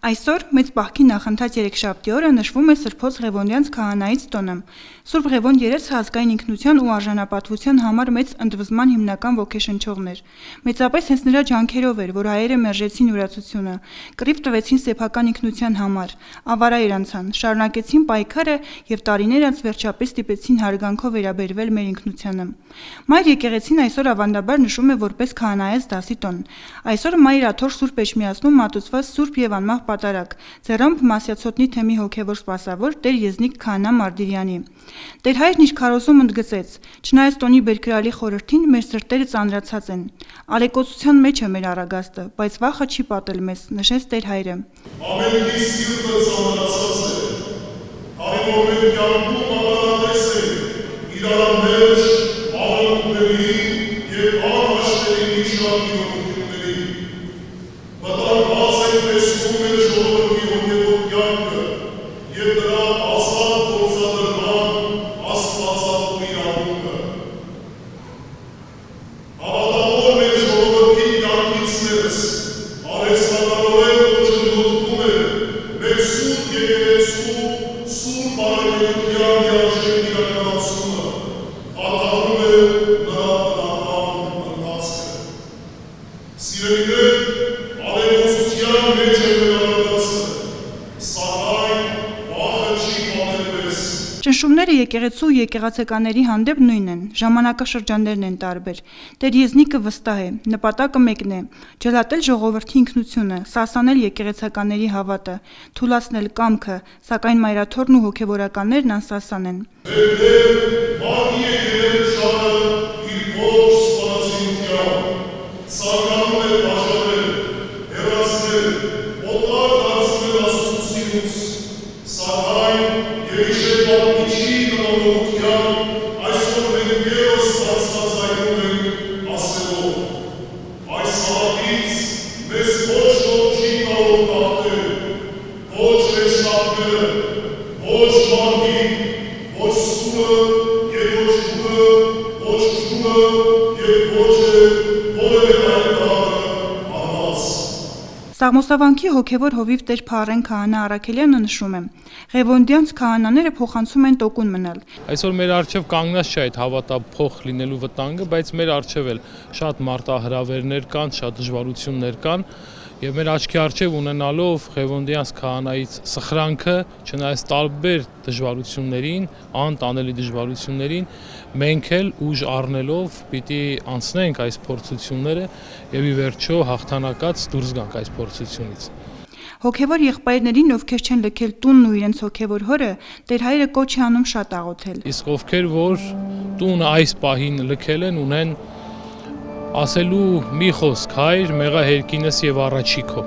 Այսօր մեծ պահքի նախընթաց երեքշաբթի օրը նշվում է Սրբոց Ղևոնդյանց քահանայից տոնը։ Սուրբ Ղևոնդ երեսը ազգային ինքնության ու արժանապատվության համար մեծ ընդվզման հիմնական ոգեշնչողն էր։ Մեծապես հենց նրա ջանքերով էր, որ հայերը մերժեցին յուրացությունը, կռիվ տվեցին սեփական ինքնության համար, ավարայր անցան, շարունակեցին պայքարը եւ տարիներ անց վերջապես ստիպեցին հարգանքով վերաբերվել մեր ինքնությանը։ Մայր եկեղեցին այսօր ավանդաբար նշում է որպես քահանայից դասի տոն։ Այսօր Մայր Աթոռ Սուրբ Էջմիածնում մատուցված Սուրբ եւ անմահ պատարագ, ձեռամբ Մասյացոտնի թեմի հոգևոր սպասավոր Տեր Եզնիկ Քահանա Մարդիրյանի։ Տեր հայրն իր քարոզում ընդգծեց. «Չնայած տոնի բերկրալի խորհրդին մեր սրտերը ծանրացած են։ Ալեկոծության մեջ է մեր առագաստը, բայց վախը չի պատել մեզ», նշեց Տեր հայրը։ Ամենքի սիրտը ծանրացած է, արևոր մեր կյանքում ամենատես է, իրար մեջ աղրկների և անհաշտերի միջնակի ոգիների։ Մտարկված ենք տեսնում մեր ժողովրդի հոգևոր կյանքը և դրա ազատ գործադրման աստվածատու իրավունքը։ Հավատավոր մեր ժողովրդի կյանքից ներս արհեստականորեն ոչնչացնում է մեր սուրբ եկեղեցու սուրբ արևելյան երաշխիք իրականացումը, խաթարում է նրա բնական ընթացքը։ Սիրելիներ, ալեկոծության մեջ է մեր առագաստը, սակայն վախը չի պատել մեզ։ Ճնշումները եկեղեցու ու եկեղեցականների հանդեպ նույնն են, ժամանակաշրջաններն են տարբեր։ Տեր Եզնիկը վստահ է, նպատակը մեկն է՝ ջլատել ժողովրդի ինքնությունը, սասանել եկեղեցականների հավատը, թուլացնել կամքը, սակայն Մայրաթոռն ու հոգևորականներն անսասան են։ Մեր դեր մանի է գնել շանը իր ողջ սպանացիությամբ, ցանկանում է բաժանել, հեռացնել, օտար դարձնել Աստծու սիրուց, սակայն երիշեվան միջի նմանողությամբ այսօր մենք ևս բացվածայնում ենք ասելով. այս հավատից մեզ ոչ ոք չի կարող կախտել, ոչ վերջնավորը, ոչ մարդիկ, ոչ սուրը և ոչ ջուրը, ոչ ջուրը և ոչ է որևէ այլ տարը արված։ Սաղմոսավանքի հոգևոր հովիվ Տեր Փարեն Քահանա Առաքելյանը նշում է. Ղևոնդյանց քահանաները փոխանցում են տոկուն մնալ։ Այսօր մեր առջև կանգնած չէ այդ հավատափոխ լինելու վտանգը, բայց մեր առջև էլ շատ մարտահրավերներ կան, շատ դժվարություններ կան, եւ մեր աչքի առջև ունենալով Ղևոնդյանց քահանայից սխրանքը, չնայած տարբեր դժվարություններին, անտանելի դժվարություններին, մենք էլ ուժ առնելով պիտի անցնենք այս փորձությունները եւ ի վերջո հաղթանակած դուրս գանք այս փորձությունից։ Հոգևոր եղբայրներին, ովքեր չեն լքել տունն ու իրենց հոգևոր հորը, Տեր հայրը կոչ է անում շատ աղոթել։ Իսկ ովքեր որ տունը այս պահին լքել են, ունեն ասելու մի խոսք՝ հայր, մեղա հերկինս եւ առաջիքո։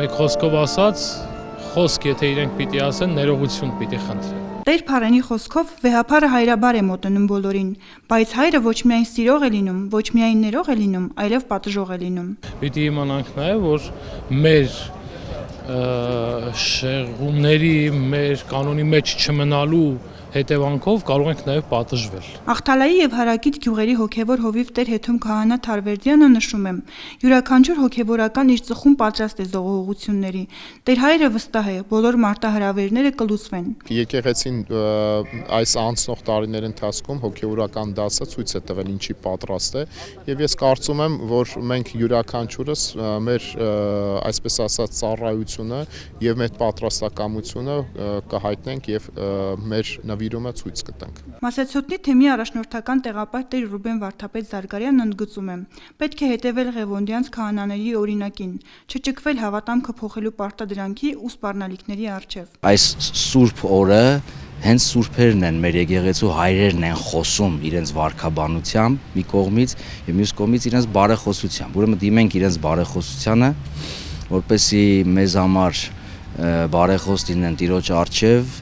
Մեկ խոսքով ասած, խոսք եթե իրենք պիտի ասեն, ներողություն պիտի խնդրեն։ Տեր Փարենի խոսքով վեհափարը հայրաբար է մոտենում բոլորին, բայց հայրը ոչ միայն սիրող է լինում, ոչ միայն ներող է լինում, այլև պատժող է լինում։ Պիտի իմանանք նաեւ, որ մեր շեղումների, մեր կանոնի մեջ չմնալու հետևանքով կարող ենք նաև պատժվել։ Աղթալայի եւ Հարակից գյուղերի հոգևոր հովիվ Տեր Հեթում Քահանա Թարվերդյանը նշում է. յուրաքանչյուր հոգևորական իր ծխում պատրաստ է զողողությունների։ Տեր հայրը վստահ է, բոլոր մարտահրավերները կլուծվեն։ Եկեղեցին այս անցնող տարիների ընթացքում հոգևորական դասը ցույց է տվել ինչի պատրաստ է, եւ ես կարծում եմ, որ մենք յուրաքանչյուրս մեր այսպես ասած ծառայությունը եւ մեր պատրաստակամությունը կհայտնենք եւ մեր նվիրումը ցույց կտանք։ Մասյացոտնի թեմի առաջնորդական տեղապահ Տեր Ռուբեն Վարդապետ Զարգարյանն ընդգծում է. պետք է հետևել Ղևոնդյանց քահանաների օրինակին, չճկվել հավատամքը փոխելու պարտադրանքի ու սպառնալիքների առջև։ Այս սուրբ օրը հենց սուրբերն են, մեր եկեղեցու հայրերն են խոսում իրենց վարքաբանությամբ մի կողմից եւ մյուս կողմից իրենց բարեխոսությամբ։ Ուրեմն դիմենք իրենց բարեխոսությանը, որպեսզի մեզ համար բարեխոս լինեն Տիրոջ առջև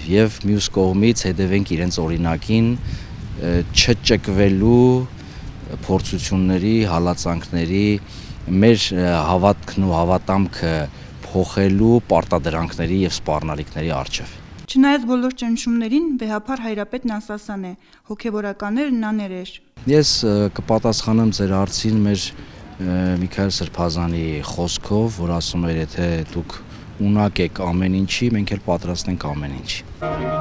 եւ մյուս կողմից հետևենք իրենց օրինակին, չճկվելու փորձությունների, հալածանքների, մեր հավատքն ու հավատամքը փոխելու պարտադրանքների եւ սպառնալիքների առջև։ Չնայած բոլոր ճնշումներին, վեհափար հայրապետն անսասան է, հոգևորականներն աներեր։ Ես կպատասխանեմ ձեր հարցին մեր Միքայել Սրբազանի խոսքով, որ ասում էր, եթե դուք ունակ եք ամեն ինչի, մենք էլ պատրաստ ենք ամեն ինչ։